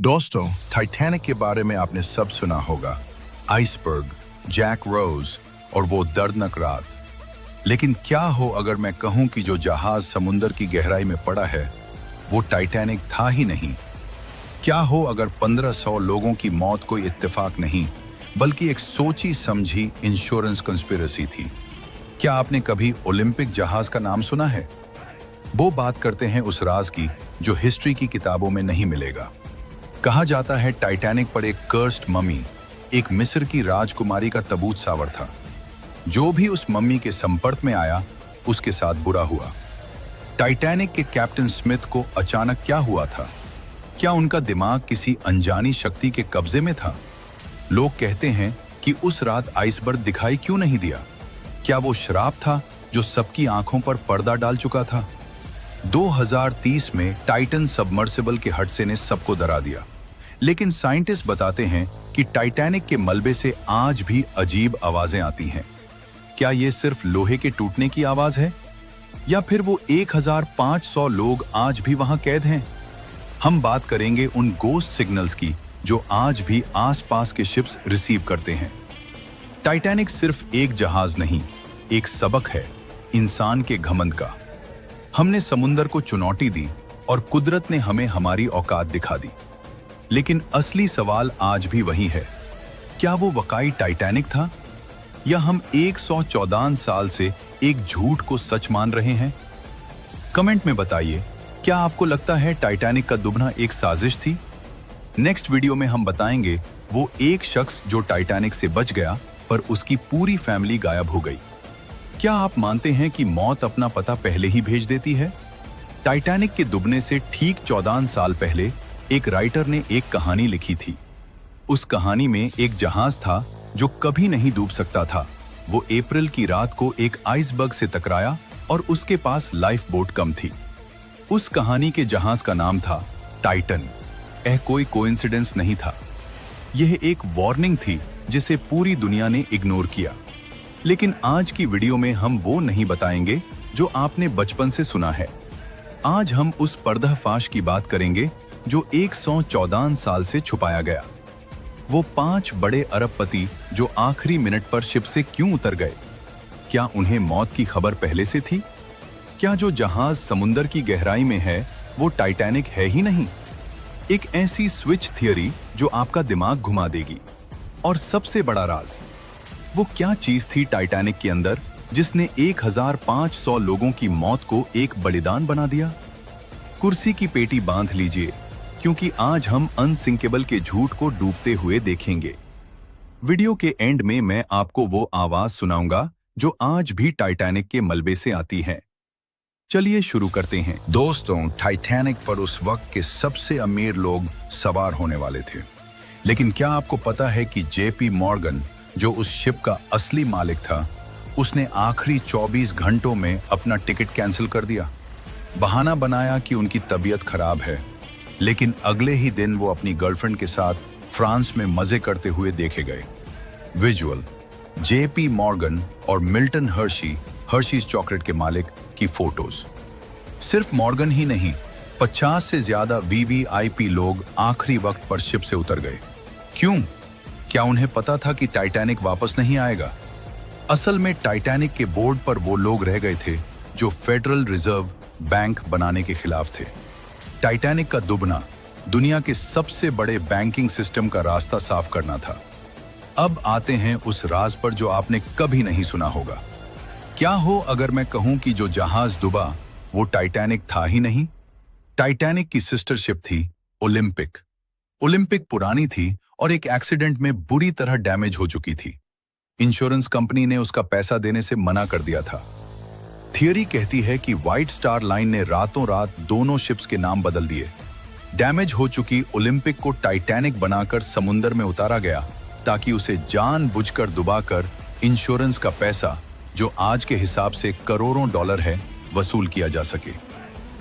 दोस्तों, टाइटैनिक के बारे में आपने सब सुना होगा। आइसबर्ग, जैक रोज और वो दर्दनाक रात। लेकिन क्या हो अगर मैं कहूं कि जो जहाज समुंदर की गहराई में पड़ा है वो टाइटैनिक था ही नहीं। क्या हो अगर 1500 लोगों की मौत कोई इत्तेफाक नहीं बल्कि एक सोची समझी इंश्योरेंस कंस्पिरेसी थी। क्या आपने कभी ओलंपिक जहाज का नाम सुना है? वो बात करते हैं उस राज की जो हिस्ट्री की किताबों में नहीं मिलेगा। कहा जाता है टाइटैनिक पर एक कर्स्ड मम्मी, एक मिस्र की राजकुमारी का तबूत सावर था। जो भी उस मम्मी के संपर्क में आया उसके साथ बुरा हुआ। टाइटैनिक के कैप्टन स्मिथ को अचानक क्या हुआ था? क्या उनका दिमाग किसी अनजानी शक्ति के कब्जे में था? लोग कहते हैं कि उस रात आइसबर्ग दिखाई क्यों नहीं दिया? क्या वो श्राप था जो सबकी आंखों पर पर्दा डाल चुका था? 2030 में टाइटन सबमर्सिबल के हादसे ने सबको डरा दिया, लेकिन साइंटिस्ट बताते हैं कि टाइटैनिक के मलबे से आज भी अजीब आवाजें आती हैं। क्या ये सिर्फ लोहे के टूटने की आवाज है या फिर वो 1500 लोग आज भी वहां कैद हैं? हम बात करेंगे उन गोस्ट सिग्नल्स की जो आज भी आसपास के शिप्स रिसीव करते हैं। टाइटैनिक सिर्फ एक जहाज नहीं, एक सबक है इंसान के घमंड का। हमने समुंदर को चुनौती दी और कुदरत ने हमें हमारी औकात दिखा दी। लेकिन असली सवाल आज भी वही है, क्या वो वाकई टाइटैनिक था या हम 114 साल से एक झूठ को सच मान रहे हैं? कमेंट में बताइए, क्या आपको लगता है टाइटैनिक का डूबना एक साजिश थी? नेक्स्ट वीडियो में हम बताएंगे वो एक शख्स जो टाइटैनिक से बच गया पर उसकी पूरी फैमिली गायब हो गई। क्या आप मानते हैं कि मौत अपना पता पहले ही भेज देती है? टाइटैनिक के डूबने से ठीक 14 साल पहले एक राइटर ने एक कहानी लिखी थी। उस कहानी में एक जहाज था जो कभी नहीं डूब सकता था। वो अप्रैल की रात को एक आइसबर्ग से टकराया और उसके पास लाइफ बोट कम थी। उस कहानी के जहाज का नाम था टाइटन। यह कोई कोइंसिडेंस नहीं था, यह एक वार्निंग थी जिसे पूरी दुनिया ने इग्नोर किया। लेकिन आज की वीडियो में हम वो नहीं बताएंगे जो आपने बचपन से सुना है। आज हम उस पर्दाफाश की बात करेंगे जो 114 साल से छुपाया गया। वो 5 बड़े अरबपति जो आखिरी मिनट पर शिप से क्यों उतर गए? क्या उन्हें मौत की खबर पहले से थी? क्या जो जहाज समुंदर की गहराई में है वो टाइटैनिक है ही नहीं? एक ऐसी स्विच थियरी जो आपका दिमाग घुमा देगी। और सबसे बड़ा राज, वो क्या चीज थी टाइटैनिक के अंदर जिसने 1500 लोगों की मौत को एक बलिदान बना दिया? कुर्सी की पेटी बांध लीजिए, क्योंकि आज हम अनसिंकेबल के झूठ को डूबते हुए देखेंगे। वीडियो के एंड में मैं आपको वो आवाज सुनाऊंगा जो आज भी टाइटैनिक के मलबे से आती है। चलिए शुरू करते हैं। दोस्तों, टाइटैनिक पर उस वक्त के सबसे अमीर लोग सवार होने वाले थे। लेकिन क्या आपको पता है कि जेपी मॉर्गन, जो उस शिप का असली मालिक था, उसने आखिरी 24 घंटों में अपना टिकट कैंसिल कर दिया। बहाना बनाया कि उनकी तबीयत खराब है, लेकिन अगले ही दिन वो अपनी गर्लफ्रेंड के साथ फ्रांस में मजे करते हुए देखे गए। विजुअल, जेपी मॉर्गन और मिल्टन हर्शीज चॉकलेट के मालिक की फोटोज। सिर्फ मॉर्गन ही नहीं, 50 से ज्यादा वीवीआईपी लोग आखिरी वक्त पर शिप से उतर गए। क्यों? क्या उन्हें पता था कि टाइटैनिक वापस नहीं आएगा? असल में टाइटैनिक के बोर्ड पर वो लोग रह गए थे जो फेडरल रिजर्व बैंक बनाने के खिलाफ थे। टाइटैनिक का डूबना दुनिया के सबसे बड़े बैंकिंग सिस्टम का रास्ता साफ करना था। अब आते हैं उस राज पर जो आपने कभी नहीं सुना होगा। क्या हो अगर मैं कहूं कि जो जहाज डूबा वो टाइटैनिक था ही नहीं? टाइटैनिक की सिस्टर शिप थी ओलंपिक। ओलंपिक पुरानी थी और एक एक्सीडेंट में बुरी तरह डैमेज हो चुकी थी। इंश्योरेंस कंपनी ने उसका पैसा देने से मना कर दिया था। थियरी कहती है कि व्हाइट स्टार लाइन ने रातों रात दोनों शिप्स के नाम बदल दिए। डैमेज हो चुकी ओलंपिक को टाइटैनिक बनाकर समुंदर में उतारा गया ताकि उसे जानबूझकर डुबाकर इंश्योरेंस का पैसा, जो आज के हिसाब से करोड़ों डॉलर है, वसूल किया जा सके।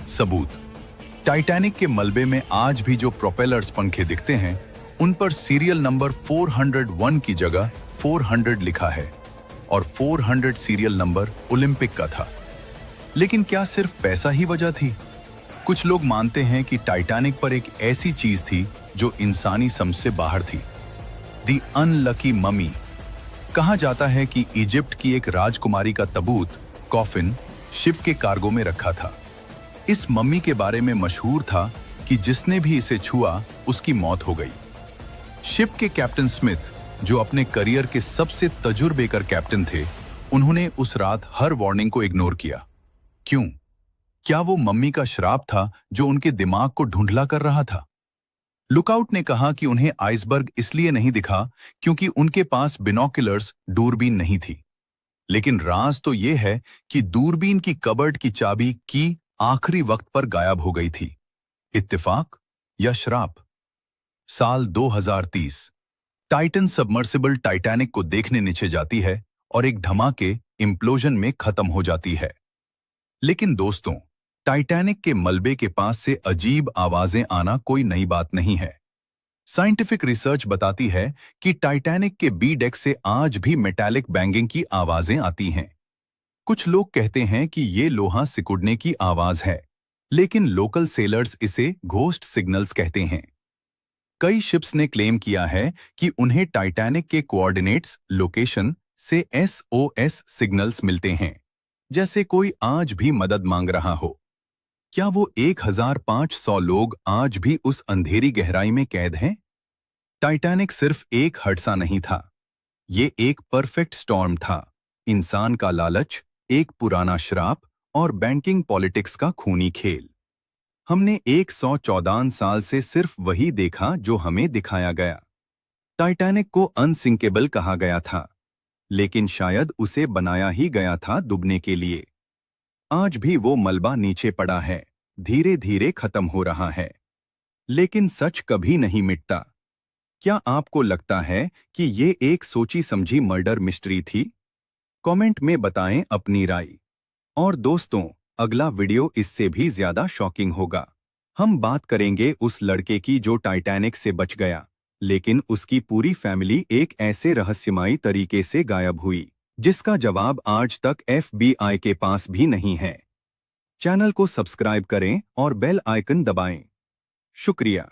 सबूत, टाइटैनिक के मलबे में आज भी जो प्रोपेलर्स पंखे दिखते हैं उन पर सीरियल नंबर 401 की जगह 400 लिखा है और 400 सीरियल नंबर ओलंपिक का था। लेकिन क्या सिर्फ पैसा ही वजह थी? कुछ लोग मानते हैं कि टाइटैनिक पर एक ऐसी चीज थी जो इंसानी समझ से बाहर थी। दी अनलकी ममी। कहा जाता है कि इजिप्ट की एक राजकुमारी का तबूत, कॉफिन, शिप के कार्गो में रखा था। इस मम्मी के बारे में मशहूर था कि जिसने भी इसे छुआ उसकी मौत हो गई। शिप के कैप्टन स्मिथ, जो अपने करियर के सबसे तजुर्बेकार कैप्टन थे, उन्होंने उस रात हर वार्निंग को इग्नोर किया। क्यों? क्या वो मम्मी का श्राप था जो उनके दिमाग को ढूंढला कर रहा था? लुकआउट ने कहा कि उन्हें आइसबर्ग इसलिए नहीं दिखा क्योंकि उनके पास बिनोकुलर्स, दूरबीन नहीं थी। लेकिन राज तो ये है कि दूरबीन की कबर्ड की चाबी की आखिरी वक्त पर गायब हो गई थी। इत्तेफाक या श्राप? साल 2030। टाइटन सबमर्सिबल टाइटैनिक को देखने नीचे जाती है और एक धमाके, इम्प्लोजन में खत्म हो जाती है। लेकिन दोस्तों, टाइटैनिक के मलबे के पास से अजीब आवाजें आना कोई नई बात नहीं है। साइंटिफिक रिसर्च बताती है कि टाइटैनिक के बी डेक से आज भी मेटालिक बैंगिंग की आवाजें आती हैं। कुछ लोग कहते हैं कि ये लोहा सिकुड़ने की आवाज है, लेकिन लोकल सेलर्स इसे घोस्ट सिग्नल्स कहते हैं। कई शिप्स ने क्लेम किया है कि उन्हें टाइटैनिक के कोऑर्डिनेट्स, लोकेशन से एसओएस सिग्नल्स मिलते हैं, जैसे कोई आज भी मदद मांग रहा हो। क्या वो 1500 लोग आज भी उस अंधेरी गहराई में कैद हैं? टाइटैनिक सिर्फ एक हादसा नहीं था, ये एक परफेक्ट स्टॉर्म था। इंसान का लालच, एक पुराना श्राप और बैंकिंग पॉलिटिक्स का खूनी खेल। हमने 114 साल से सिर्फ वही देखा जो हमें दिखाया गया। टाइटैनिक को अनसिंकेबल कहा गया था, लेकिन शायद उसे बनाया ही गया था डूबने के लिए। आज भी वो मलबा नीचे पड़ा है, धीरे धीरे खत्म हो रहा है, लेकिन सच कभी नहीं मिटता। क्या आपको लगता है कि ये एक सोची समझी मर्डर मिस्ट्री थी? कमेंट में बताएं अपनी राय। और दोस्तों, अगला वीडियो इससे भी ज्यादा शॉकिंग होगा। हम बात करेंगे उस लड़के की जो टाइटैनिक से बच गया, लेकिन उसकी पूरी फैमिली एक ऐसे रहस्यमयी तरीके से गायब हुई जिसका जवाब आज तक एफबीआई के पास भी नहीं है। चैनल को सब्सक्राइब करें और बेल आइकन दबाएं। शुक्रिया।